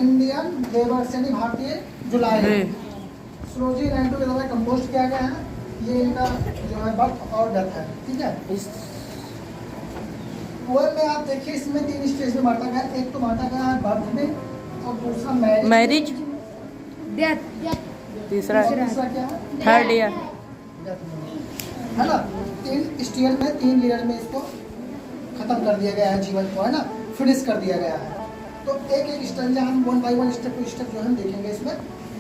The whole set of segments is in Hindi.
इंडियन लेबर्स यानी भारतीय जुलाई। सरोजिनी नायडू के द्वारा कंपोस्ट किया गया है। ये इनका जो है बर्थ और डेथ है, ठीक है। पोएम में आप देखिए इसमें 3 स्टेज में बांटा गया। एक तो बांटा गया है बर्थ में, और दूसरा मैरिज, डेथ, तीसरा क्या है, थर्ड ईयर, है ना। 3 स्टेज में 3 लेयर में इसको खत्म कर दिया गया है, जीवन को, है ना, फिनिश कर दिया गया है। तो एक स्टेंजा हम 1 बाय 1 स्टेप टू स्टेप जो हम देखेंगे इसमें।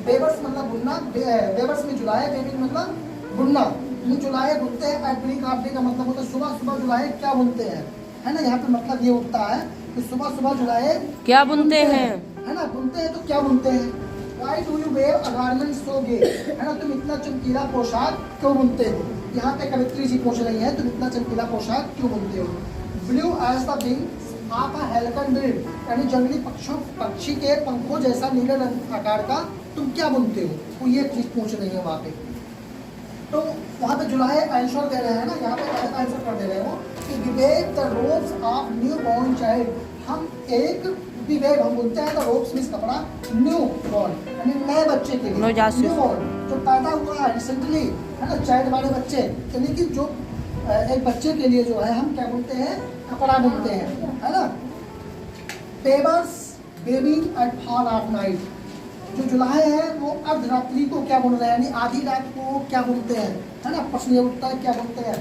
बेबर्स मतलब बुनना, बेबर्स में जुलाए, बेबिंग मतलब बुनना। जुलाए बुनते हैं, एट ब्रेक ऑफ डे का मतलब होता है सुबह सुबह जुलाए क्या बुनते हैं, है ना। यहाँ पे मतलब ये उठता है कि सुबह सुबह जुलाए क्या बुनते हैं, है ना। बुनते हैं तो क्या बुनते हैं। Why do you wear a garment so gay? है ना, तुम इतना चमकीला पोशाक क्यों बुनते हो। यहाँ पे कवित्री जी पूछ रही है, तुम इतना चमकीला पोशाक क्यों बुनते हो। Blue as the wings of a halcyon bird, यानी जंगली पक्षी के पंखों जैसा नीले रंग आकार का तुम क्या बुनते हो, वो ये चीज पूछ रही है वहाँ पे। तो वहाँ पे जुलाई आंसर दे रहे हैं ना, यहाँ पे आंसर कर दे रहे हो कि विवेक the robes of newborn child. हम एक विवेक हम बोलते हैं, द रोब्स मींस कपड़ा, न्यू बॉर्न यानी नए बच्चे के लिए, न्यू बॉर्न जो पैदा हुआ है रिसेंटली, है ना, चाइल्ड वाले बच्चे, यानी कि जो एक बच्चे के लिए जो है हम क्या बोलते हैं, कपड़ा बोलते हैं, है ना। बेबर्स बेबिंग एट फॉल ऑफ नाइट, जो जुलाई है वो अर्धरात्रि को क्या बोल रहे हैं, यानी आधी रात को क्या बोलते हैं, है ना। प्रश्न ये उठता है क्या बोलते हैं।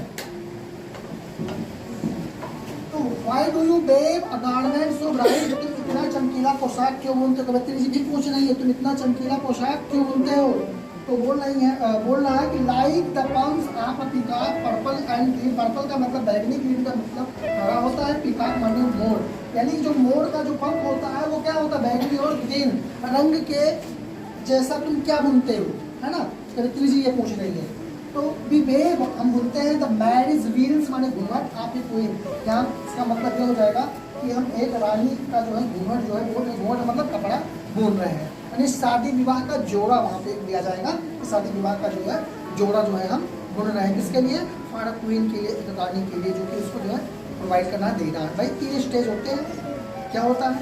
तो why do you wear a garment so bright, तुम इतना चमकीला पोशाक क्यों बुनते हो। कवित्री जी भी पूछ रही है, तुम इतना चमकीला पोशाक क्यों बुनते हो। तो बोल रहा है कि like the Punk's of a peacock purple and green. Purple का मतलब बैगनी, ग्रीन का मतलब हरा होता है, पीकॉक माने मोर, यानी जो मोर का जो पंख होता है वो क्या होता है, बैगनी और ग्रीन रंग के जैसा तुम क्या बुनते हो, है ना। कवित्री जी ये पूछ रही है। तो बी वेव हम बोलते हैं द मैरिज व्हील्स माने घूंघट ऑफ ए क्वीन। यहाँ इसका मतलब ये हो जाएगा कि हम एक रानी का जो है घूंघट जो है घूंघट मतलब कपड़ा बुन रहे हैं, यानी शादी विवाह का जोड़ा वहाँ पे दिया जाएगा। शादी विवाह का जो है जोड़ा जो है हम बुन रहे हैं, किसके लिए, फॉर अ क्वीन के लिए, एक रानी के लिए, जो कि उसको जो है प्रोवाइड करना देना है। भाई 3 स्टेज होते हैं, क्या होता है,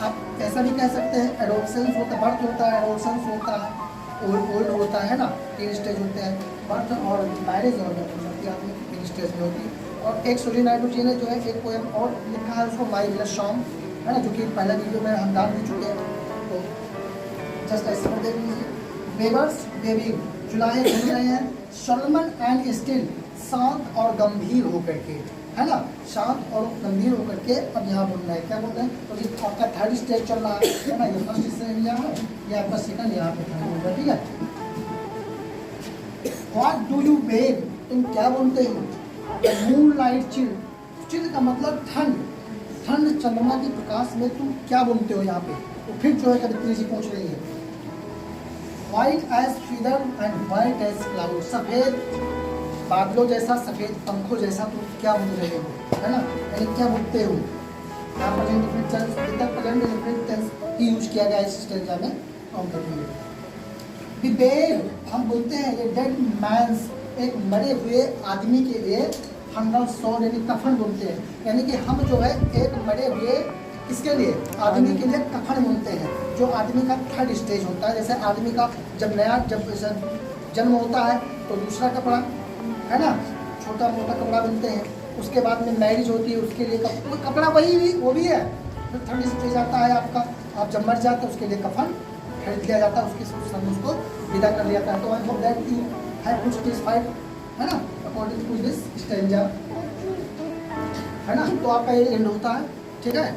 आप ऐसा भी कह सकते हैं, एडोप्शंस होता है, बर्थ होता है, एडोप्शंस होता है, ओल्ड होता है ना। 3 स्टेज होते हैं, बर्थ और मैरिज और डेथ हो सकती है, आपने 3 स्टेज में होती है। और एक सरोजिनी नायडू जी ने जो है एक पोएम और लिखा है, उसको माई विलेज सॉन्ग, है ना, जो कि पहला वीडियो में हम डाल भी चुके हैं। तो जस्ट ऐसे में देख लीजिए। बेबर्स बेबिंग, जुलाई घूम रहे हैं, सलमन एंड स्टिल, शांत और गंभीर होकर के, है ना, शांत और गंभीर होकर के अब यहाँ बोल रहे हैं, क्या बोल रहे हैं। तो जी आपका 3rd स्टेज चल रहा है ना, ये 1st स्टेज यहाँ है, ये आपका 2nd यहाँ पे होगा, ठीक है। What do you wear, तुम क्या बोलते हो। मून लाइट चिल, चिल का मतलब ठंड, ठंड चंद्रमा के प्रकाश में तुम क्या बोलते हो यहाँ पे। तो फिर जो है कवित्री जी पूछ रही है। White as feather and white as cloud, सफेद बादलों जैसा, सफेद पंखों जैसा तुम क्या बोल रहे हो, है ना, यानी क्या बोलते हो। यहाँ प्रेजेंट डिफरेंट टेंस, इधर प्रेजेंट डिफरेंट टेंस ही यूज किया गया इस स्टेंजा में। हम करेंगे बिबेर, हम बोलते हैं ये डेड मैंस, एक मरे हुए आदमी के लिए फंडल सॉल यानी कफन बोलते हैं, यानी कि हम जो है एक मरे हुए इसके लिए आदमी के लिए कफन बोलते हैं, जो आदमी का 3rd स्टेज होता है। जैसे आदमी का जब जन्म होता है तो दूसरा कपड़ा, है ना, छोटा मोटा कपड़ा बनते हैं, उसके बाद में मैरिज होती है, उसके लिए कपड़ा वो भी है। फिर 3rd स्टेज आता है आपका, आप जब मर जाते हैं उसके लिए कफन खरीद लिया जाता है, उसको विदा कर लिया जाता है। तो I hope that you have satisfied, है ना, अकॉर्डिंग टू दिस स्टेंजा, है ना। तो आपका ये एंड होता है, ठीक है।